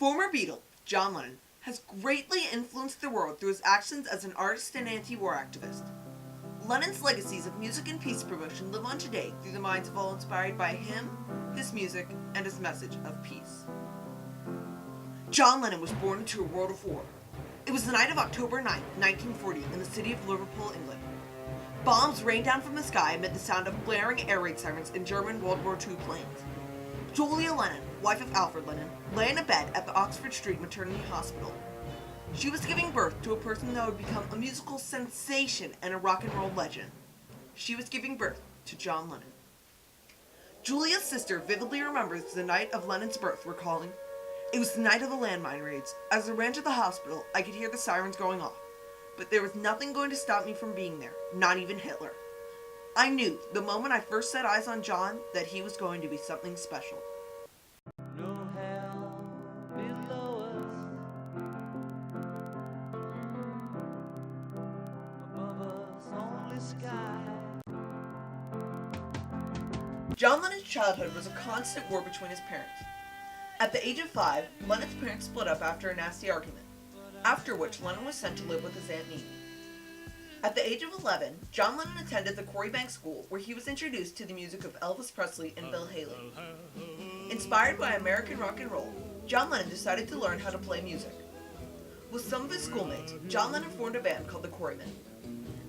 Former Beatle, John Lennon, has greatly influenced the world through his actions as an artist and anti-war activist. Lennon's legacies of music and peace promotion live on today through the minds of all inspired by him, his music, and his message of peace. John Lennon was born into a world of war. It was the night of October 9, 1940, in the city of Liverpool, England. Bombs rained down from the sky amid the sound of blaring air raid sirens in German World War II planes. Julia Lennon, wife of Alfred Lennon, lay in a bed at the Oxford Street Maternity Hospital. She was giving birth to a person that would become a musical sensation and a rock and roll legend. She was giving birth to John Lennon. Julia's sister vividly remembers the night of Lennon's birth, recalling, "It was the night of the landmine raids. As I ran to the hospital, I could hear the sirens going off. But there was nothing going to stop me from being there, not even Hitler. I knew, the moment I first set eyes on John, that he was going to be something special." No hell below us, above us only sky. John Lennon's childhood was a constant war between his parents. At the age of 5, Lennon's parents split up after a nasty argument, after which Lennon was sent to live with his Aunt Mimi. At the age of 11, John Lennon attended the Corrie School, where he was introduced to the music of Elvis Presley and Bill Haley. Inspired by American rock and roll, John Lennon decided to learn how to play music. With some of his schoolmates, John Lennon formed a band called the Corrie.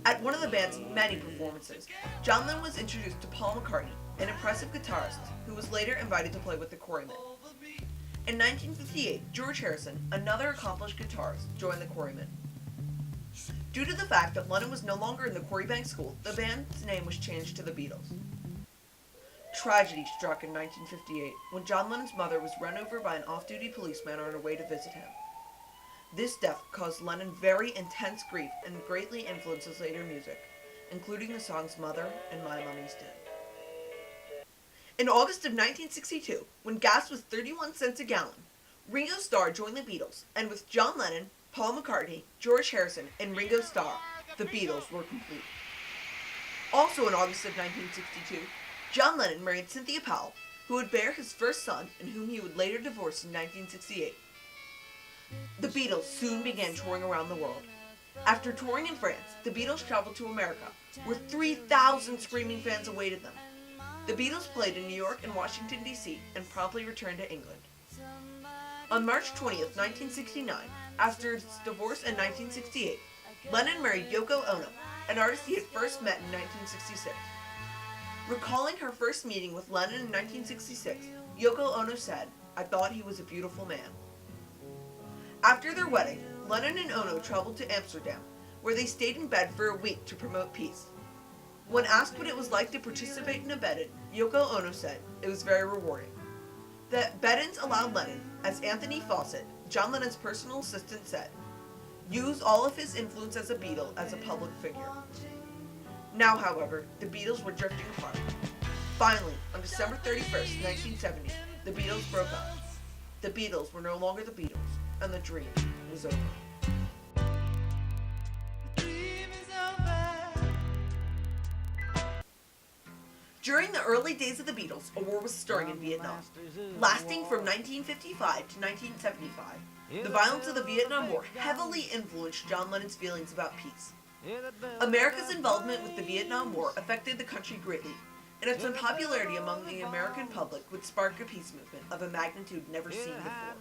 At one of the band's many performances, John Lennon was introduced to Paul McCartney, an impressive guitarist who was later invited to play with the Corrie. In 1958, George Harrison, another accomplished guitarist, joined the Corrie. Due to the fact that Lennon was no longer in the Corrie School, the band's name was changed to the Beatles. Tragedy struck in 1958 when John Lennon's mother was run over by an off-duty policeman on her way to visit him. This death caused Lennon very intense grief and greatly influenced his later music, including the songs Mother and My Mummy's Dead. In August of 1962, when gas was 31 cents a gallon, Ringo Starr joined the Beatles, and with John Lennon, Paul McCartney, George Harrison, and Ringo Starr, the Beatles were complete. Also in August of 1962, John Lennon married Cynthia Powell, who would bear his first son and whom he would later divorce in 1968. The Beatles soon began touring around the world. After touring in France, the Beatles traveled to America, where 3,000 screaming fans awaited them. The Beatles played in New York and Washington, D.C., and promptly returned to England. On March 20th, 1969, after his divorce in 1968, Lennon married Yoko Ono, an artist he had first met in 1966. Recalling her first meeting with Lennon in 1966, Yoko Ono said, "I thought he was a beautiful man." After their wedding, Lennon and Ono traveled to Amsterdam, where they stayed in bed for a week to promote peace. When asked what it was like to participate in a bed-in, Yoko Ono said, "It was very rewarding." The bed-ins allowed Lennon, as Anthony Fawcett, John Lennon's personal assistant, said, use all of his influence as a Beatle as a public figure. Now, however, the Beatles were drifting apart. Finally, on December 31st, 1970, the Beatles broke up. The Beatles were no longer the Beatles, and the dream was over. During the early days of the Beatles, a war was stirring in Vietnam. Lasting from 1955 to 1975, the violence of the Vietnam War heavily influenced John Lennon's feelings about peace. America's involvement with the Vietnam War affected the country greatly, and its unpopularity among the American public would spark a peace movement of a magnitude never seen before.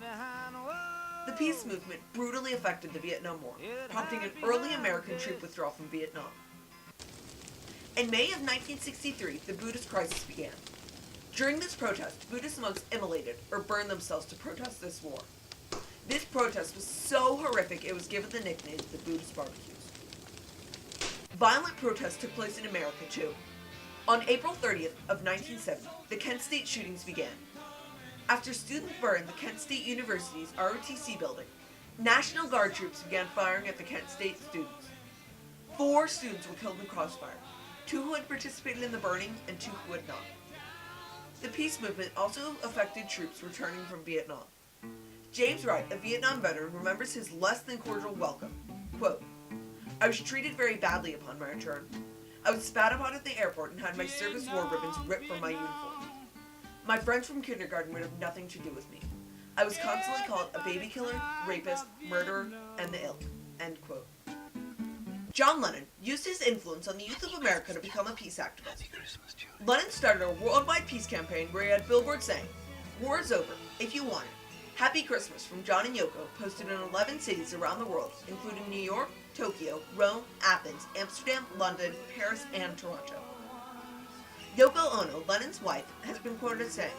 The peace movement brutally affected the Vietnam War, prompting an early American troop withdrawal from Vietnam. In May of 1963, the Buddhist crisis began. During this protest, Buddhist monks immolated or burned themselves to protest this war. This protest was so horrific it was given the nickname the Buddhist barbecues. Violent protests took place in America too. On April 30th of 1970, the Kent State shootings began. After students burned the Kent State University's ROTC building, National Guard troops began firing at the Kent State students. 4 students were killed in crossfire. 2 who had participated in the burning, and 2 who had not. The peace movement also affected troops returning from Vietnam. James Wright, a Vietnam veteran, remembers his less than cordial welcome. Quote, "I was treated very badly upon my return. I was spat upon at the airport and had my service war ribbons ripped from my uniform. My friends from kindergarten would have nothing to do with me. I was constantly called a baby killer, rapist, murderer, and the ilk. End quote. John Lennon used his influence on the youth of America to become a peace activist. Lennon started a worldwide peace campaign where he had billboards saying, "War is over, if you want it. Happy Christmas" from John and Yoko, posted in 11 cities around the world, including New York, Tokyo, Rome, Athens, Amsterdam, London, Paris, and Toronto. Yoko Ono, Lennon's wife, has been quoted as saying,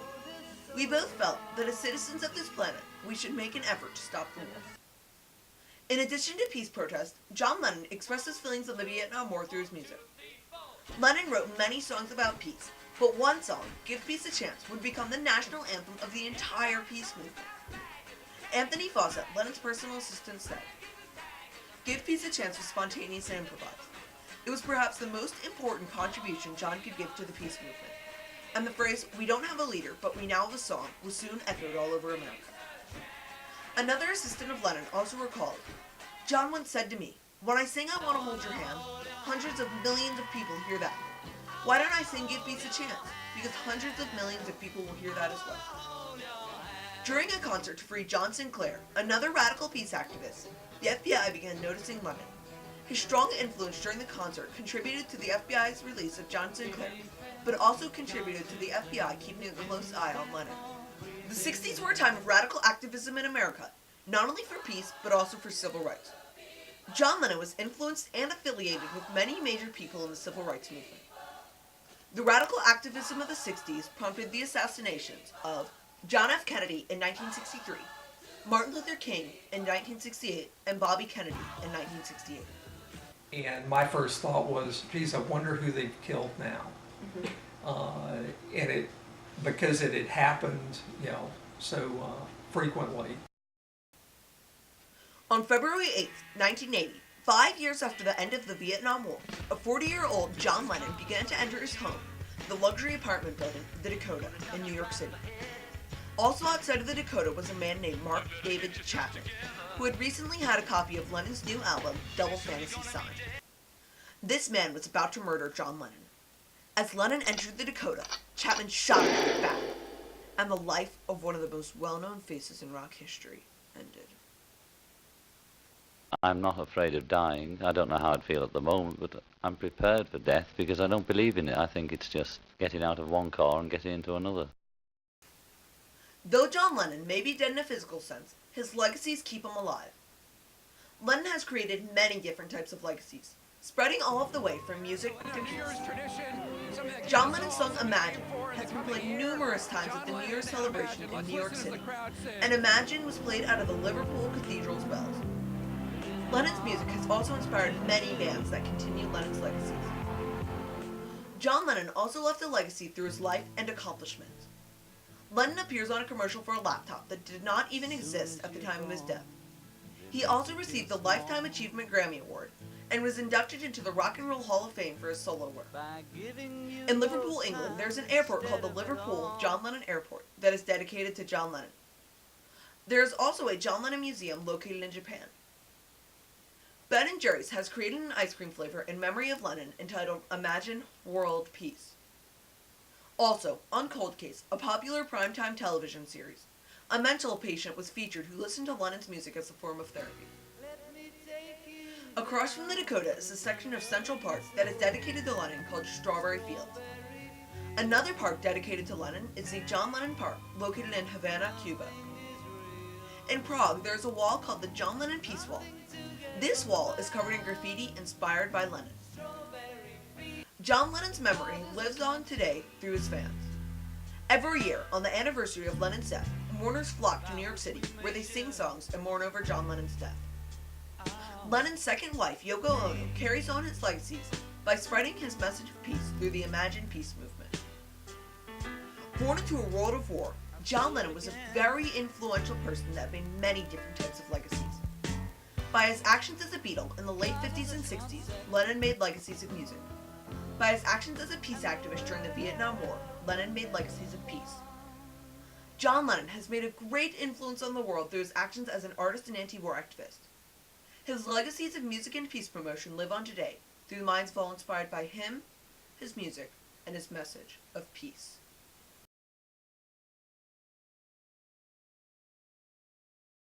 "We both felt that as citizens of this planet, we should make an effort to stop the war." In addition to peace protests, John Lennon expressed his feelings on the Vietnam War through his music. Lennon wrote many songs about peace, but one song, "Give Peace a Chance," would become the national anthem of the entire peace movement. Anthony Fawcett, Lennon's personal assistant, said, "Give Peace a Chance" was spontaneous and improvised. It was perhaps the most important contribution John could give to the peace movement. And the phrase, "We don't have a leader, but we now have a song," was soon echoed all over America. Another assistant of Lennon also recalled, "John once said to me, 'When I sing I Want to Hold Your Hand,' hundreds of millions of people hear that. Why don't I sing 'Give Peace a Chance?' Because hundreds of millions of people will hear that as well." During a concert to free John Sinclair, another radical peace activist, the FBI began noticing Lennon. His strong influence during the concert contributed to the FBI's release of John Sinclair, but also contributed to the FBI keeping a close eye on Lennon. The 60s were a time of radical activism in America, not only for peace, but also for civil rights. John Lennon was influenced and affiliated with many major people in the civil rights movement. The radical activism of the 60s prompted the assassinations of John F. Kennedy in 1963, Martin Luther King in 1968, and Bobby Kennedy in 1968. And my first thought was, geez, I wonder who they've killed now. Because it had happened, so frequently. On February 8, 1980, 5 years after the end of the Vietnam War, a 40-year-old John Lennon began to enter his home, the luxury apartment building, the Dakota, in New York City. Also outside of the Dakota was a man named Mark David Chapman, who had recently had a copy of Lennon's new album, Double Fantasy, signed. This man was about to murder John Lennon. As Lennon entered the Dakota, Chapman shot him in the back, and the life of one of the most well-known faces in rock history ended. I'm not afraid of dying. I don't know how I'd feel at the moment, but I'm prepared for death because I don't believe in it. I think it's just getting out of one car and getting into another. Though John Lennon may be dead in a physical sense, his legacies keep him alive. Lennon has created many different types of legacies, spreading all of the way from music to peace. John Lennon's song "Imagine" has been played numerous times at the New Year's celebration in New York City, and "Imagine" was played out of the Liverpool Cathedral's bells. Lennon's music has also inspired many bands that continue Lennon's legacies. John Lennon also left a legacy through his life and accomplishments. Lennon appears on a commercial for a laptop that did not even exist at the time of his death. He also received the Lifetime Achievement Grammy Award and was inducted into the Rock and Roll Hall of Fame for his solo work. In Liverpool, England, there's an airport called the Liverpool John Lennon Airport that is dedicated to John Lennon. There is also a John Lennon Museum located in Japan. Ben & Jerry's has created an ice cream flavor in memory of Lennon entitled "Imagine World Peace." Also, on Cold Case, a popular primetime television series, a mental patient was featured who listened to Lennon's music as a form of therapy. Across from the Dakota is a section of Central Park that is dedicated to Lennon called Strawberry Fields. Another park dedicated to Lennon is the John Lennon Park, located in Havana, Cuba. In Prague, there is a wall called the John Lennon Peace Wall. This wall is covered in graffiti inspired by Lennon. John Lennon's memory lives on today through his fans. Every year, on the anniversary of Lennon's death, mourners flock to New York City, where they sing songs and mourn over John Lennon's death. Lennon's second wife, Yoko Ono, carries on his legacies by spreading his message of peace through the Imagine Peace movement. Born into a world of war, John Lennon was a very influential person that made many different types of legacies. By his actions as a Beatle in the late 50s and 60s, Lennon made legacies of music. By his actions as a peace activist during the Vietnam War, Lennon made legacies of peace. John Lennon has made a great influence on the world through his actions as an artist and anti-war activist. His legacies of music and peace promotion live on today through the minds of all inspired by him, his music, and his message of peace.